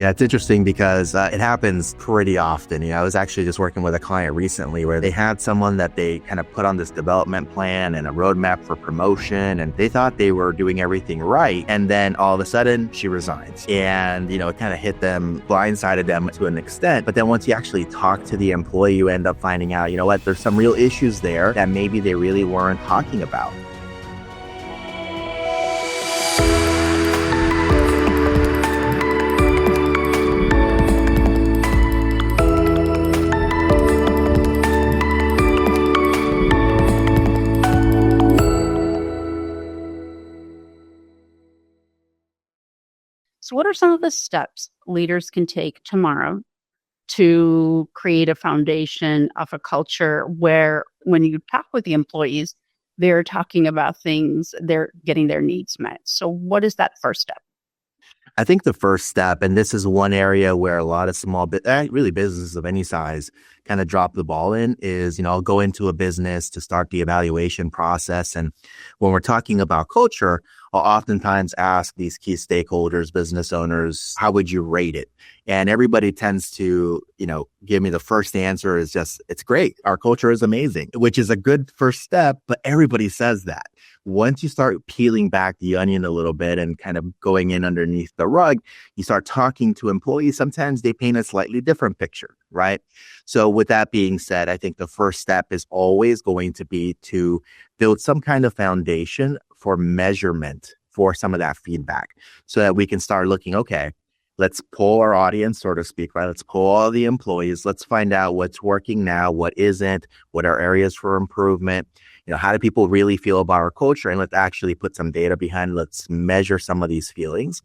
Yeah, it's interesting because it happens pretty often. I was actually just working with a client recently where they had someone that they kind of put on this development plan and a roadmap for promotion, and they thought they were doing everything right. And then all of a sudden, she resigns. And, it kind of hit them, blindsided them to an extent. But then once you actually talk to the employee, you end up finding out, there's some real issues there that maybe they really weren't talking about. So, what are some of the steps leaders can take tomorrow to create a foundation of a culture where, when you talk with the employees, they're talking about things, they're getting their needs met? So, what is that first step? I think the first step, and this is one area where a lot of really businesses of any size kind of drop the ball in, is, I'll go into a business to start the evaluation process. And when we're talking about culture, I'll oftentimes ask these key stakeholders, business owners, how would you rate it? And everybody tends to, give me the first answer is just, it's great. Our culture is amazing, which is a good first step, but everybody says that. Once you start peeling back the onion a little bit and kind of going in underneath the rug, you start talking to employees. Sometimes they paint a slightly different picture, right? So with that being said, I think the first step is always going to be to build some kind of foundation for measurement for some of that feedback so that we can start looking, okay, let's poll our audience, so to speak, right? Let's poll all the employees. Let's find out what's working now, what isn't, what are areas for improvement. How do people really feel about our culture? And let's actually put some data behind it. Let's measure some of these feelings.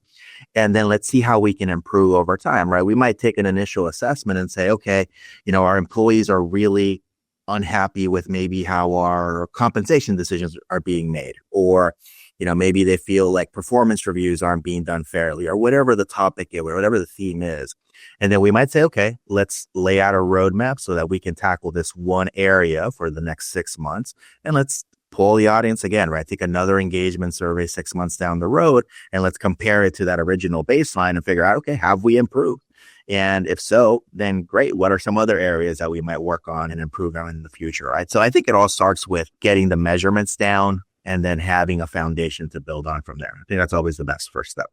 And then let's see how we can improve over time, right? We might take an initial assessment and say, okay, our employees are really unhappy with maybe how our compensation decisions are being made, or maybe they feel like performance reviews aren't being done fairly, or whatever the topic is, or whatever the theme is. And then we might say, okay, let's lay out a roadmap so that we can tackle this one area for the next 6 months. And let's poll the audience again, right? Take another engagement survey 6 months down the road, and let's compare it to that original baseline and figure out, okay, have we improved? And if so, then great. What are some other areas that we might work on and improve on in the future, right? So I think it all starts with getting the measurements down and then having a foundation to build on from there. I think that's always the best first step.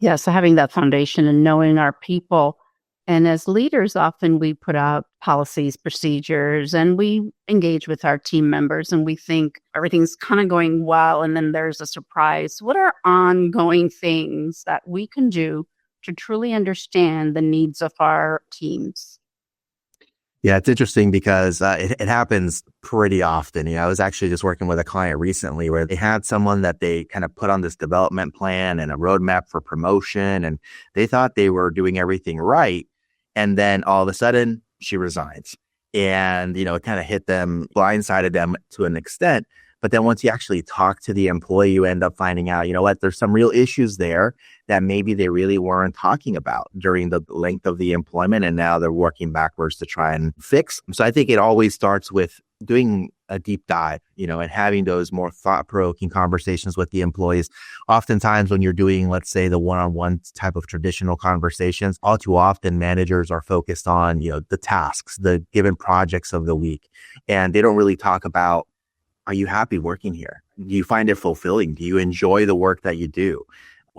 Yeah, so having that foundation and knowing our people. And as leaders, often we put out policies, procedures, and we engage with our team members and we think everything's kind of going well. And then there's a surprise. What are ongoing things that we can do to truly understand the needs of our teams? Yeah, it's interesting because it happens pretty often. I was actually just working with a client recently where they had someone that they kind of put on this development plan and a roadmap for promotion, and they thought they were doing everything right. And then all of a sudden, she resigns. And, it kind of hit them, blindsided them to an extent. But then once you actually talk to the employee, you end up finding out, there's some real issues there that maybe they really weren't talking about during the length of the employment. And now they're working backwards to try and fix. So I think it always starts with doing a deep dive, and having those more thought-provoking conversations with the employees. Oftentimes when you're doing, let's say, the one-on-one type of traditional conversations, all too often managers are focused on, the tasks, the given projects of the week. And they don't really talk about, are you happy working here? Do you find it fulfilling? Do you enjoy the work that you do?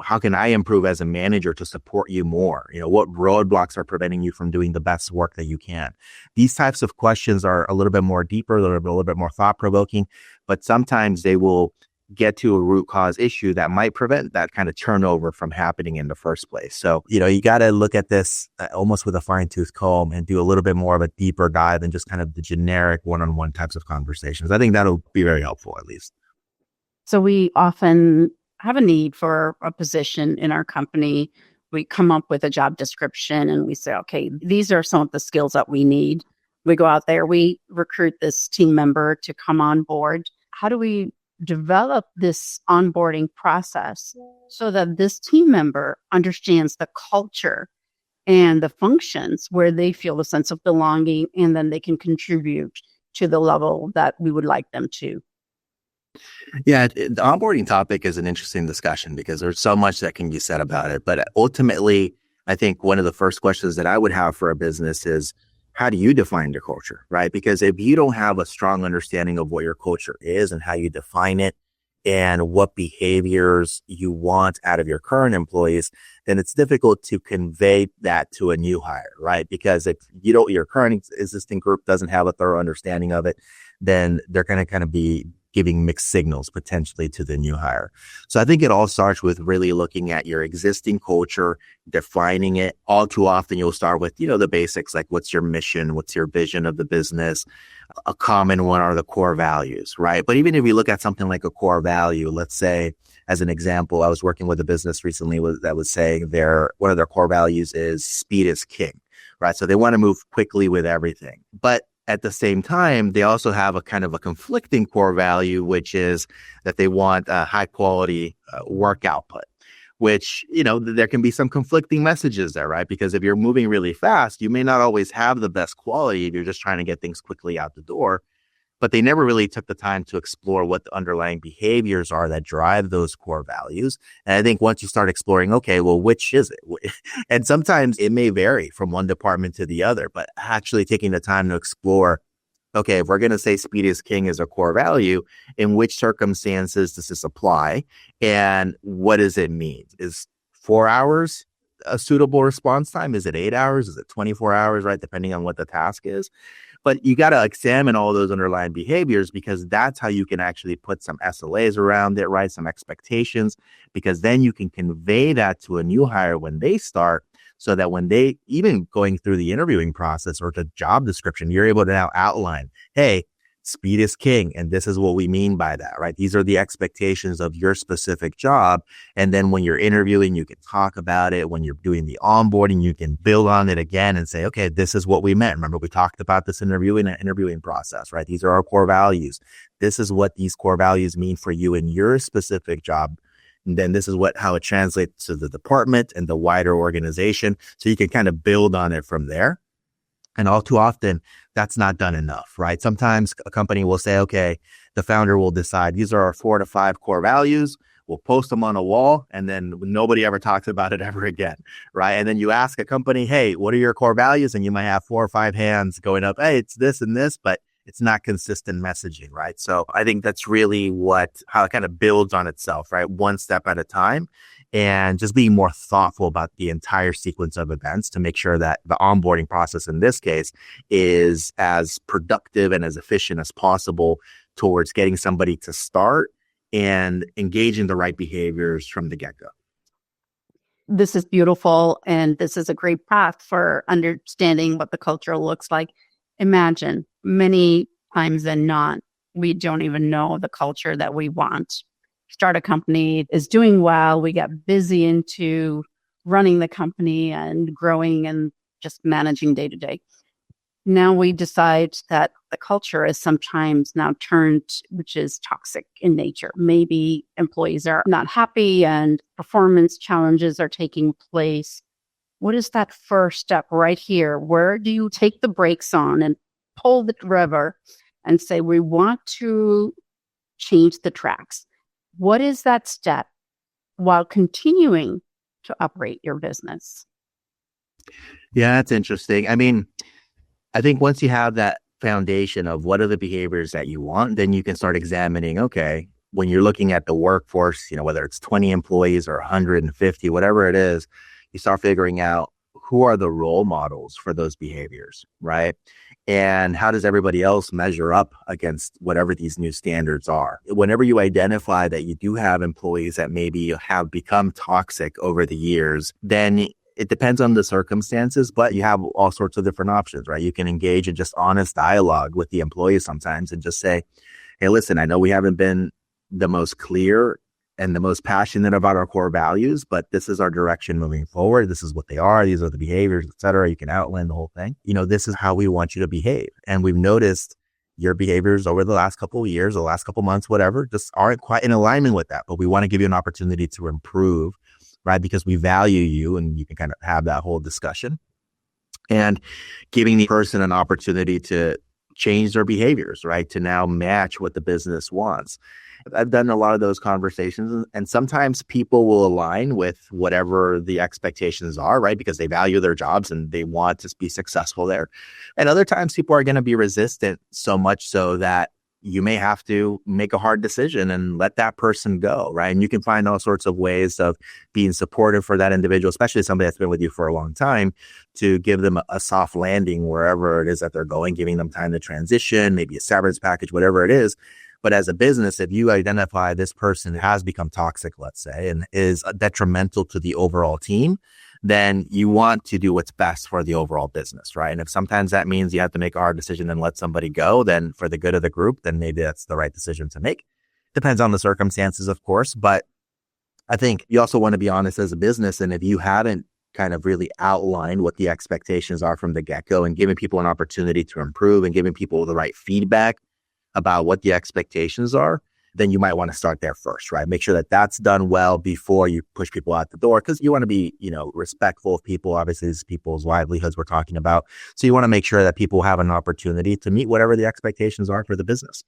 How can I improve as a manager to support you more? What roadblocks are preventing you from doing the best work that you can? These types of questions are a little bit more deeper, a little bit more thought-provoking, but sometimes they will get to a root cause issue that might prevent that kind of turnover from happening in the first place. So, you got to look at this almost with a fine-tooth comb and do a little bit more of a deeper dive than just kind of the generic one-on-one types of conversations. I think that'll be very helpful, at least. So we often have a need for a position in our company. We come up with a job description and we say, okay, these are some of the skills that we need. We go out there, we recruit this team member to come on board. How do we develop this onboarding process so that this team member understands the culture and the functions where they feel a sense of belonging, and then they can contribute to the level that we would like them to? Yeah, the onboarding topic is an interesting discussion because there's so much that can be said about it. But ultimately, I think one of the first questions that I would have for a business is, how do you define your culture, right? Because if you don't have a strong understanding of what your culture is and how you define it and what behaviors you want out of your current employees, then it's difficult to convey that to a new hire, right? Because if you don't, your current existing group doesn't have a thorough understanding of it, then they're going to kind of be giving mixed signals potentially to the new hire. So I think it all starts with really looking at your existing culture, defining it. All too often you'll start with, the basics, like what's your mission? What's your vision of the business? A common one are the core values, right? But even if you look at something like a core value, let's say, as an example, I was working with a business recently that was saying one of their core values is speed is king, right? So they want to move quickly with everything. But at the same time, they also have a kind of a conflicting core value, which is that they want a high quality work output, which, there can be some conflicting messages there, right? Because if you're moving really fast, you may not always have the best quality if you're just trying to get things quickly out the door. But they never really took the time to explore what the underlying behaviors are that drive those core values. And I think once you start exploring, okay, well, which is it? And sometimes it may vary from one department to the other, but actually taking the time to explore, okay, if we're going to say speed is king as a core value, in which circumstances does this apply? And what does it mean? Is 4 hours a suitable response time? Is it 8 hours? Is it 24 hours, right? Depending on what the task is. But you got to examine all those underlying behaviors, because that's how you can actually put some SLAs around it, right? Some expectations, because then you can convey that to a new hire when they start, so that when they, even going through the interviewing process or the job description, you're able to now outline, hey, speed is king. And this is what we mean by that, right? These are the expectations of your specific job. And then when you're interviewing, you can talk about it. When you're doing the onboarding, you can build on it again and say, okay, this is what we meant. Remember, we talked about this interviewing process, right? These are our core values. This is what these core values mean for you in your specific job. And then this is how it translates to the department and the wider organization. So you can kind of build on it from there. And all too often, that's not done enough, right? Sometimes a company will say, okay, the founder will decide these are our 4 to 5 core values. We'll post them on a wall, and then nobody ever talks about it ever again, right? And then you ask a company, hey, what are your core values? And you might have 4 or 5 hands going up, hey, it's this and this, but it's not consistent messaging, right? So I think that's really how it kind of builds on itself, right? One step at a time. And just being more thoughtful about the entire sequence of events to make sure that the onboarding process in this case is as productive and as efficient as possible towards getting somebody to start and engaging the right behaviors from the get-go. This is beautiful, and this is a great path for understanding what the culture looks like. Imagine, many times than not, we don't even know the culture that we want. Start a company, is doing well. We get busy into running the company and growing and just managing day to day. Now we decide that the culture is sometimes now turned, which is toxic in nature. Maybe employees are not happy and performance challenges are taking place. What is that first step right here? Where do you take the brakes on and pull the lever and say, we want to change the tracks? What is that step while continuing to operate your business? Yeah, that's interesting. I mean, I think once you have that foundation of what are the behaviors that you want, then you can start examining, okay, when you're looking at the workforce, whether it's 20 employees or 150, whatever it is, you start figuring out who are the role models for those behaviors, right? And how does everybody else measure up against whatever these new standards are? Whenever you identify that you do have employees that maybe have become toxic over the years, then it depends on the circumstances, but you have all sorts of different options, right? You can engage in just honest dialogue with the employees sometimes and just say, hey, listen, I know we haven't been the most clear and the most passionate about our core values, but this is our direction moving forward. This is what they are. These are the behaviors, et cetera. You can outline the whole thing. This is how we want you to behave. And we've noticed your behaviors over the last couple of years, the last couple of months, whatever, just aren't quite in alignment with that. But we want to give you an opportunity to improve, right? Because we value you, and you can kind of have that whole discussion. And giving the person an opportunity to change their behaviors, right? To now match what the business wants. I've done a lot of those conversations, and sometimes people will align with whatever the expectations are, right? Because they value their jobs and they want to be successful there. And other times people are going to be resistant, so much so that you may have to make a hard decision and let that person go, right? And you can find all sorts of ways of being supportive for that individual, especially somebody that's been with you for a long time, to give them a soft landing wherever it is that they're going, giving them time to transition, maybe a severance package, whatever it is. But as a business, if you identify this person has become toxic, let's say, and is detrimental to the overall team, then you want to do what's best for the overall business, right? And if sometimes that means you have to make a hard decision and let somebody go, then for the good of the group, then maybe that's the right decision to make. Depends on the circumstances, of course. But I think you also want to be honest as a business. And if you haven't kind of really outlined what the expectations are from the get-go and giving people an opportunity to improve and giving people the right feedback about what the expectations are, then you might want to start there first, right? Make sure that that's done well before you push people out the door, because you want to be, respectful of people. Obviously, it's people's livelihoods we're talking about. So you want to make sure that people have an opportunity to meet whatever the expectations are for the business.